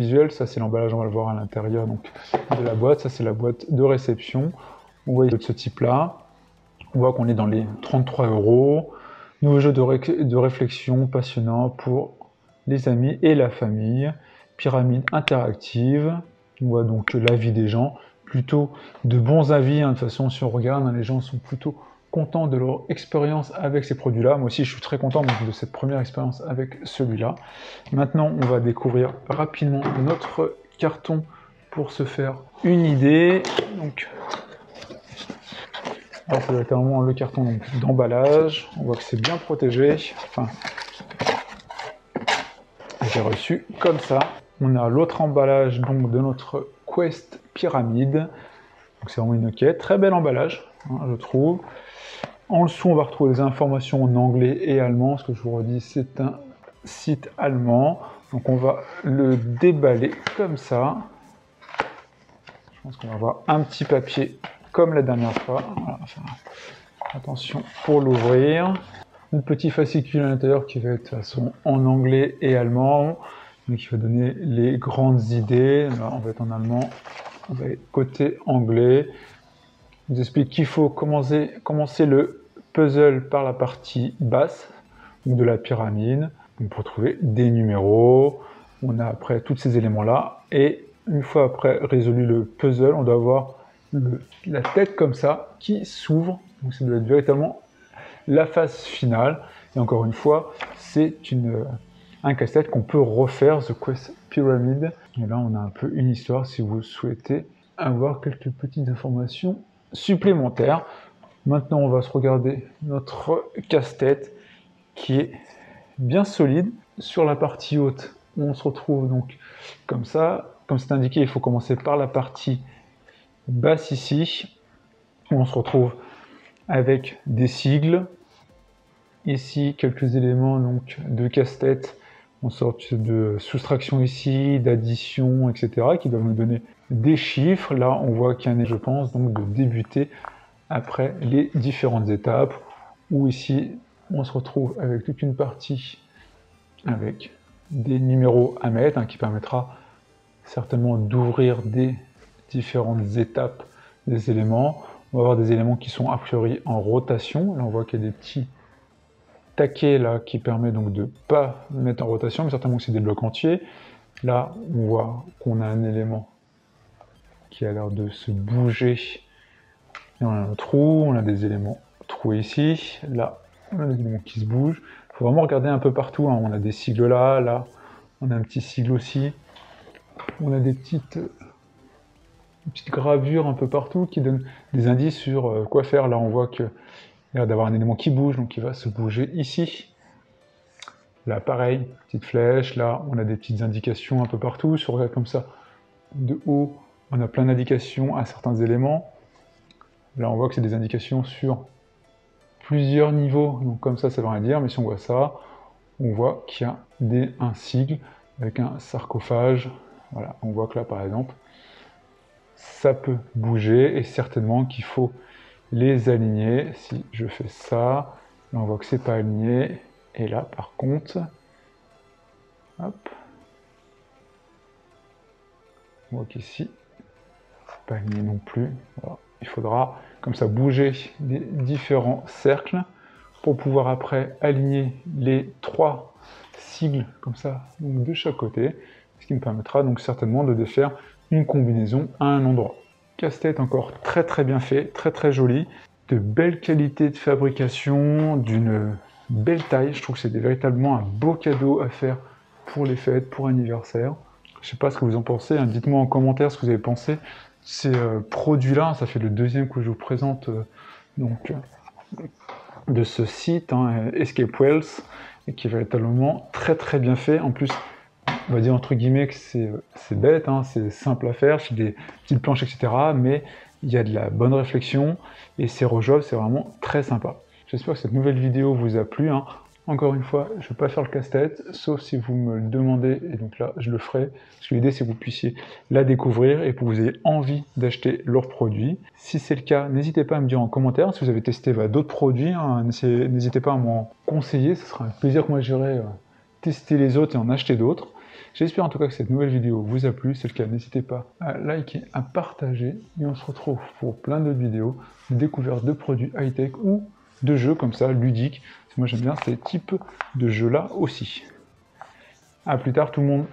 visuel. Ça, c'est l'emballage, on va le voir à l'intérieur donc de la boîte. Ça, c'est la boîte de réception. On voit de ce type-là. On voit qu'on est dans les 33 €. Nouveau jeu de réflexion passionnant pour les amis et la famille. Pyramide interactive. On voit donc l'avis des gens. Plutôt de bons avis. De toute façon, si on regarde, les gens sont plutôt contents de leur expérience avec ces produits-là. Moi aussi, je suis très content donc, de cette première expérience avec celui-là. Maintenant, on va découvrir rapidement notre carton pour se faire une idée. Donc, alors, c'est vraiment le carton d'emballage. On voit que c'est bien protégé. Enfin, j'ai reçu comme ça. On a l'autre emballage donc de notre Quest Pyramide. Donc c'est vraiment une quête. Très bel emballage, hein, je trouve. En dessous, on va retrouver des informations en anglais et allemand. Ce que je vous redis, c'est un site allemand. Donc on va le déballer comme ça. Je pense qu'on va avoir un petit papier comme la dernière fois. Voilà, enfin, attention pour l'ouvrir. Un petit fascicule à l'intérieur qui va être de toute façon en anglais et allemand. Donc qui va donner les grandes idées. Là, on va être en allemand. On va être côté anglais. On vous explique qu'il faut commencer le puzzle par la partie basse de la pyramide. Donc pour trouver des numéros. On a après tous ces éléments-là. Et une fois après résolu le puzzle, on doit avoir la tête comme ça qui s'ouvre. Donc ça doit être véritablement la phase finale. Et encore une fois, c'est un casse-tête qu'on peut refaire, The Quest Pyramid. Et là, on a un peu une histoire si vous souhaitez avoir quelques petites informations supplémentaires. Maintenant, on va se regarder notre casse-tête qui est bien solide. Sur la partie haute, on se retrouve donc comme ça. Comme c'est indiqué, il faut commencer par la partie basse ici. On se retrouve avec des sigles. Ici, quelques éléments donc, de casse-tête, en sorte de soustraction ici, d'addition, etc., qui doivent nous donner des chiffres. Là, on voit qu'il y a un, je pense, donc de débuter après les différentes étapes, où ici, on se retrouve avec toute une partie avec des numéros à mettre, hein, qui permettra certainement d'ouvrir des différentes étapes des éléments. On va avoir des éléments qui sont a priori en rotation. Là, on voit qu'il y a des petits taquets là qui permet donc de ne pas mettre en rotation, mais certainement aussi des blocs entiers. Là, on voit qu'on a un élément qui a l'air de se bouger. Et on a un trou, on a des éléments troués ici. Là, on a des éléments qui se bougent. Il faut vraiment regarder un peu partout, hein. On a des sigles là, là, on a un petit sigle aussi. On a des petites gravures un peu partout qui donnent des indices sur quoi faire. Là, on voit qu'il y a l'air d'avoir un élément qui bouge, donc il va se bouger ici. Là, pareil, petite flèche. Là, on a des petites indications un peu partout. Si on regarde comme ça, de haut, on a plein d'indications à certains éléments. Là, on voit que c'est des indications sur plusieurs niveaux. Donc comme ça, ça veut rien dire. Mais si on voit ça, on voit qu'il y a un sigle avec un sarcophage. Voilà, on voit que là, par exemple, ça peut bouger et certainement qu'il faut les aligner. Si je fais ça, là, on voit que c'est pas aligné. Et là, par contre, hop, on voit qu'ici, c'est pas aligné non plus. Voilà. Il faudra, comme ça, bouger les différents cercles pour pouvoir après aligner les 3 sigles, comme ça, donc de chaque côté, ce qui me permettra donc certainement de défaire une combinaison à un endroit. Casse-tête encore très très bien fait, très très joli, de belle qualité de fabrication, d'une belle taille. Je trouve que c'est véritablement un beau cadeau à faire pour les fêtes, pour anniversaire. Je sais pas ce que vous en pensez, hein. Dites-moi en commentaire ce que vous avez pensé. Ces produits-là, ça fait le deuxième que je vous présente de ce site, hein, Escape Wells, et qui est véritablement très très bien fait. En plus, on va dire entre guillemets que c'est bête, hein, c'est simple à faire, c'est des petites planches, etc. Mais il y a de la bonne réflexion et c'est rejouable, c'est vraiment très sympa. J'espère que cette nouvelle vidéo vous a plu, hein. Encore une fois, je ne vais pas faire le casse-tête, sauf si vous me le demandez, et donc là, je le ferai. Parce que l'idée, c'est que vous puissiez la découvrir et que vous ayez envie d'acheter leurs produits. Si c'est le cas, n'hésitez pas à me dire en commentaire si vous avez testé d'autres produits, hein. N'hésitez pas à m'en conseiller, ce sera un plaisir que moi j'irai tester les autres et en acheter d'autres. J'espère en tout cas que cette nouvelle vidéo vous a plu. Si c'est le cas, n'hésitez pas à liker, à partager. Et on se retrouve pour plein d'autres vidéos de découvertes de produits high-tech ou de jeux comme ça, ludiques. Moi j'aime bien ces types de jeux-là aussi. A plus tard tout le monde.